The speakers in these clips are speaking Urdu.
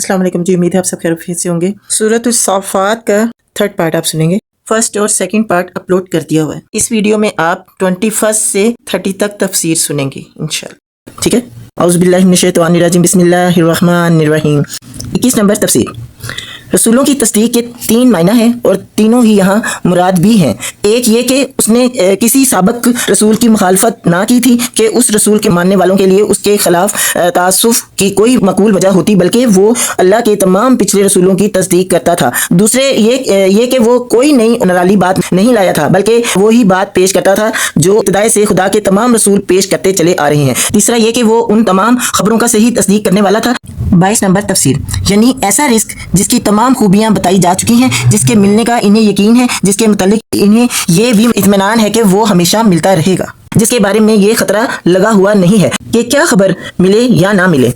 السلام علیکم جی، امید ہے آپ سب خیریت سے ہوں گے۔ سورۃ الصافات کا 3rd پارٹ آپ سنیں گے۔ فرسٹ اور سیکنڈ پارٹ اپلوڈ کر دیا ہوا ہے۔ اس ویڈیو میں آپ 21 سے 30 تک تفسیر سنیں گے انشاءاللہ، ٹھیک ہے۔ اعوذ باللہ من الشیطان الرجیم، بسم اللہ الرحمن الرحیم۔ 21 نمبر تفسیر۔ رسولوں کی تصدیق کے 3 معنی ہیں اور تینوں ہی یہاں مراد بھی ہیں۔ ایک یہ کہ اس نے کسی سابق رسول کی مخالفت نہ کی تھی کہ اس رسول کے ماننے والوں کے لیے اس کے خلاف تعصب کی کوئی معقول وجہ ہوتی، بلکہ وہ اللہ کے تمام پچھلے رسولوں کی تصدیق کرتا تھا۔ دوسرے یہ کہ وہ کوئی نئی نرالی بات نہیں لایا تھا، بلکہ وہی بات پیش کرتا تھا جو ابتداء سے خدا کے تمام رسول پیش کرتے چلے آ رہے ہیں۔ تیسرا یہ کہ وہ ان تمام خبروں کا صحیح تصدیق کرنے والا تھا۔ 22 نمبر تفسیر، یعنی ایسا رزق جس کی تمام خوبیاں بتائی جا چکی ہیں، جس کے ملنے کا انہیں یقین ہے، جس کے متعلق انہیں یہ بھی اطمینان ہے کہ وہ ہمیشہ ملتا رہے گا، جس کے بارے میں یہ خطرہ لگا ہوا نہیں ہے کہ کیا خبر ملے یا نہ ملے۔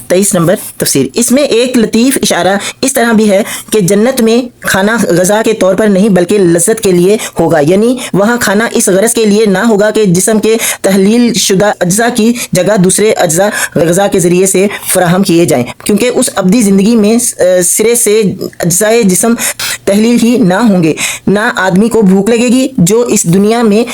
23 نمبر تفسیر، اس میں ایک لطیف اشارہ اس طرح بھی ہے کہ جنت میں کھانا غذا کے طور پر نہیں بلکہ لذت کے لیے ہوگا، یعنی وہاں کھانا اس غرض کے لیے نہ ہوگا کہ جسم کے تحلیل شدہ اجزاء کی جگہ دوسرے اجزاء غذا کے ذریعے سے فراہم کیے جائیں، کیونکہ اس ابدی زندگی میں سرے سے اجزاء جسم تحلیل ہی نہ ہوں گے۔ نہ آدمی کو بھوک لگے گی جو اس دنیا میں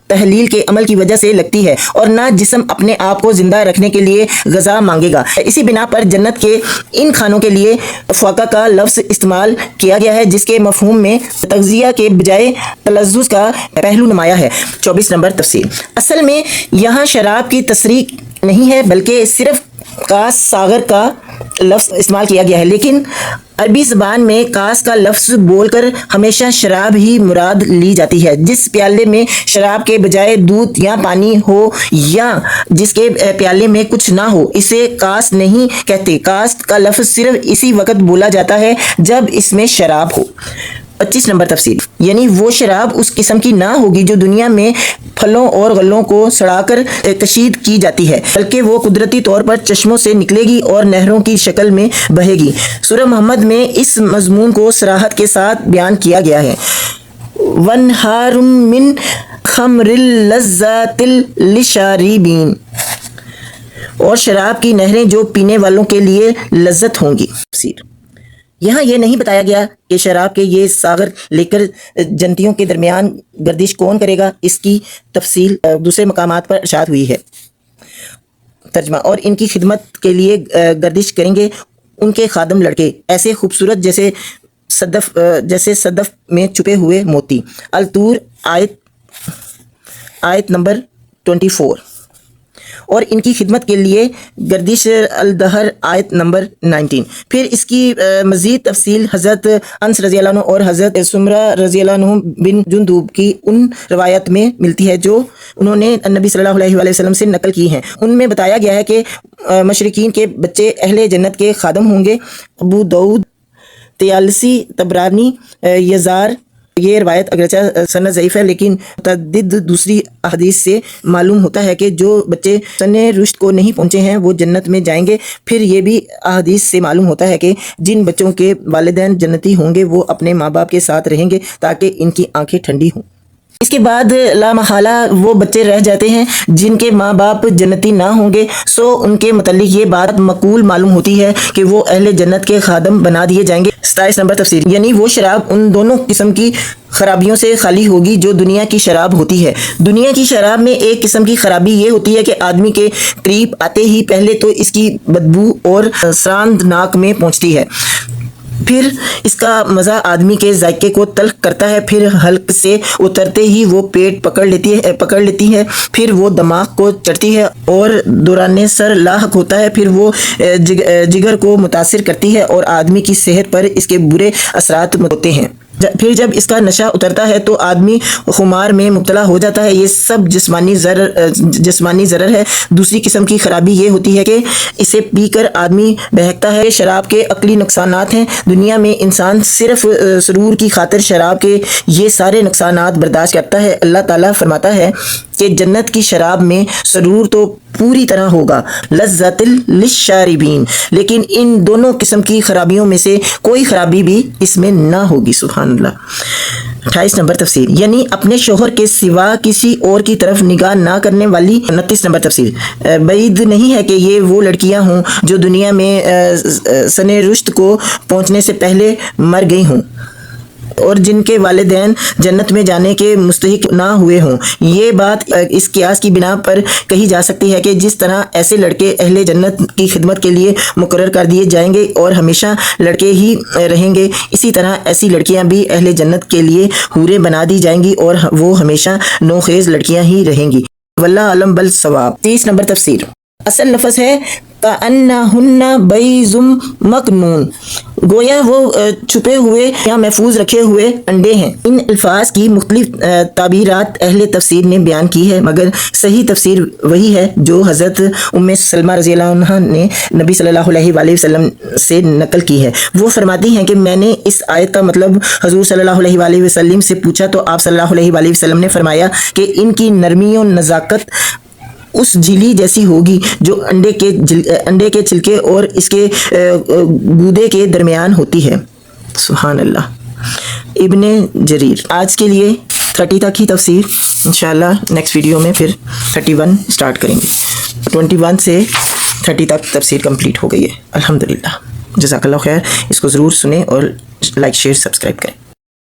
تحلیل کے عمل کی وجہ سے لگتی ہے، اور نہ جسم اپنے آپ کو زندہ رکھنے کے لیے غذا مانگے گا۔ اسی بنا پر جنت کے ان کھانوں کے لیے فواکہ کا لفظ استعمال کیا گیا ہے، جس کے مفہوم میں تغذیہ کے بجائے تلذذ کا پہلو نمایاں ہے۔ 24 نمبر تفسیر، اصل میں یہاں شراب کی تصریح نہیں ہے بلکہ صرف کاس ساغر کا لفظ استعمال کیا گیا ہے، لیکن عربی زبان میں کاس کا لفظ بول کر ہمیشہ شراب ہی مراد لی جاتی ہے۔ جس پیالے میں شراب کے بجائے دودھ یا پانی ہو یا جس کے پیالے میں کچھ نہ ہو، اسے کاس نہیں کہتے۔ کاس کا لفظ صرف اسی وقت بولا جاتا ہے جب اس میں شراب ہو۔ 25 نمبر تفسیر، یعنی وہ شراب اس قسم کی نہ ہوگی جو دنیا میں پھلوں اور غلوں کو سڑا کر کشید کی جاتی ہے، بلکہ وہ قدرتی طور پر چشموں سے نکلے گی اور نہروں کی شکل میں بہے گی۔ سورہ محمد میں اس مضمون کو صراحت کے ساتھ بیان کیا گیا ہے۔ وَانْہَارٌ مِّنْ خَمْرٍ لَذَّةٍ لِّلشَّارِبِينَ، اور شراب کی نہریں جو پینے والوں کے لیے لذت ہوں گی۔ یہاں یہ نہیں بتایا گیا کہ شراب کے یہ ساغر لے کر جنتیوں کے درمیان گردش کون کرے گا، اس کی تفصیل دوسرے مقامات پر ارشاد ہوئی ہے۔ ترجمہ، اور ان کی خدمت کے لیے گردش کریں گے ان کے خادم لڑکے، ایسے خوبصورت جیسے صدف میں چھپے ہوئے موتی۔ الطور آیت نمبر 24، اور ان کی خدمت کے لیے گردش الدہر آیت نمبر 19۔ پھر اس کی مزید تفصیل حضرت انس رضی اللہ عنہ اور حضرت سمرہ رضی اللہ عنہ بن جندب کی ان روایت میں ملتی ہے جو انہوں نے نبی صلی اللہ علیہ وآلہ وسلم سے نقل کی ہیں۔ ان میں بتایا گیا ہے کہ مشرکین کے بچے اہل جنت کے خادم ہوں گے۔ ابو داؤد، طیالسی، طبرانی، یزار، یہ روایت اگرچہ سند ضعیف ہے لیکن متعدد دوسری احادیث سے معلوم ہوتا ہے کہ جو بچے سن رشد کو نہیں پہنچے ہیں وہ جنت میں جائیں گے۔ پھر یہ بھی احادیث سے معلوم ہوتا ہے کہ جن بچوں کے والدین جنتی ہوں گے وہ اپنے ماں باپ کے ساتھ رہیں گے تاکہ ان کی آنکھیں ٹھنڈی ہوں۔ اس کے بعد لا محالہ وہ بچے رہ جاتے ہیں جن کے ماں باپ جنتی نہ ہوں گے، سو ان کے متعلق یہ بات معقول معلوم ہوتی ہے کہ وہ اہل جنت کے خادم بنا دیے جائیں گے۔ 27 نمبر تفسیر، یعنی وہ شراب ان دونوں قسم کی خرابیوں سے خالی ہوگی جو دنیا کی شراب ہوتی ہے۔ دنیا کی شراب میں ایک قسم کی خرابی یہ ہوتی ہے کہ آدمی کے قریب آتے ہی پہلے تو اس کی بدبو اور سراند ناک میں پہنچتی ہے، پھر اس کا مزہ آدمی کے ذائقے کو تلخ کرتا ہے، پھر حلق سے اترتے ہی وہ پیٹ پکڑ لیتی ہے، پھر وہ دماغ کو چڑھتی ہے اور دوران سر لاحق ہوتا ہے، پھر وہ جگر کو متاثر کرتی ہے اور آدمی کی صحت پر اس کے برے اثرات ہوتے ہیں۔ پھر جب اس کا نشہ اترتا ہے تو آدمی خمار میں مبتلا ہو جاتا ہے۔ یہ سب جسمانی ضرر ہے۔ دوسری قسم کی خرابی یہ ہوتی ہے کہ اسے پی کر آدمی بہکتا ہے۔ شراب کے عقلی نقصانات ہیں۔ دنیا میں انسان صرف سرور کی خاطر شراب کے یہ سارے نقصانات برداشت کرتا ہے۔ اللہ تعالیٰ فرماتا ہے کہ جنت کی شراب میں سرور تو پوری طرح ہوگا، لذت للشاربین، لیکن ان دونوں قسم کی خرابیوں میں سے کوئی خرابی بھی اس میں نہ ہوگی۔ سبحان اللہ۔ 28 نمبر تفسیر یعنی اپنے شوہر کے سوا کسی اور کی طرف نگاہ نہ کرنے والی 29 نمبر تفسیر بعید نہیں ہے کہ یہ وہ لڑکیاں ہوں جو دنیا میں سن رشد کو پہنچنے سے پہلے مر گئی ہوں اور جن کے والدین جنت میں جانے کے مستحق نہ ہوئے ہوں. یہ بات اس قیاس کی بنا پر کہی جا سکتی ہے کہ جس طرح ایسے لڑکے اہل جنت کی خدمت کے لیے مقرر کر دیے جائیں گے اور ہمیشہ لڑکے ہی رہیں گے، اسی طرح ایسی لڑکیاں بھی اہل جنت کے لیے حوریں بنا دی جائیں گی اور وہ ہمیشہ نوخیز لڑکیاں ہی رہیں گی. واللہ علم بالصواب. 30 نمبر تفسیر اصل لفظ ہے کأنہن بیض مکنون، گویا وہ چھپے ہوئے یا محفوظ رکھے ہوئے انڈے ہیں. ان الفاظ کی مختلف تعبیرات اہل تفسیر نے بیان کی ہے، مگر صحیح تفسیر وہی ہے جو حضرت ام سلمہ رضی اللہ عنہ نے نبی صلی اللہ علیہ وآلہ وسلم سے نقل کی ہے. وہ فرماتی ہیں کہ میں نے اس آیت کا مطلب حضور صلی اللہ علیہ وآلہ وسلم سے پوچھا تو آپ صلی اللہ علیہ وآلہ وسلم نے فرمایا کہ ان کی نرمی و نزاکت اس جھلی جیسی ہوگی جو انڈے کے چھلکے اور اس کے گودے کے درمیان ہوتی ہے. سبحان اللہ. ابن جریر. آج کے لیے 30 تک ہی تفسیر، انشاءاللہ نیکسٹ ویڈیو میں پھر 31 سٹارٹ کریں گے. 21 سے 30 تک تفسیر کمپلیٹ ہو گئی ہے الحمدللہ. جزاک اللہ خیر. اس کو ضرور سنیں اور لائک شیئر سبسکرائب کریں.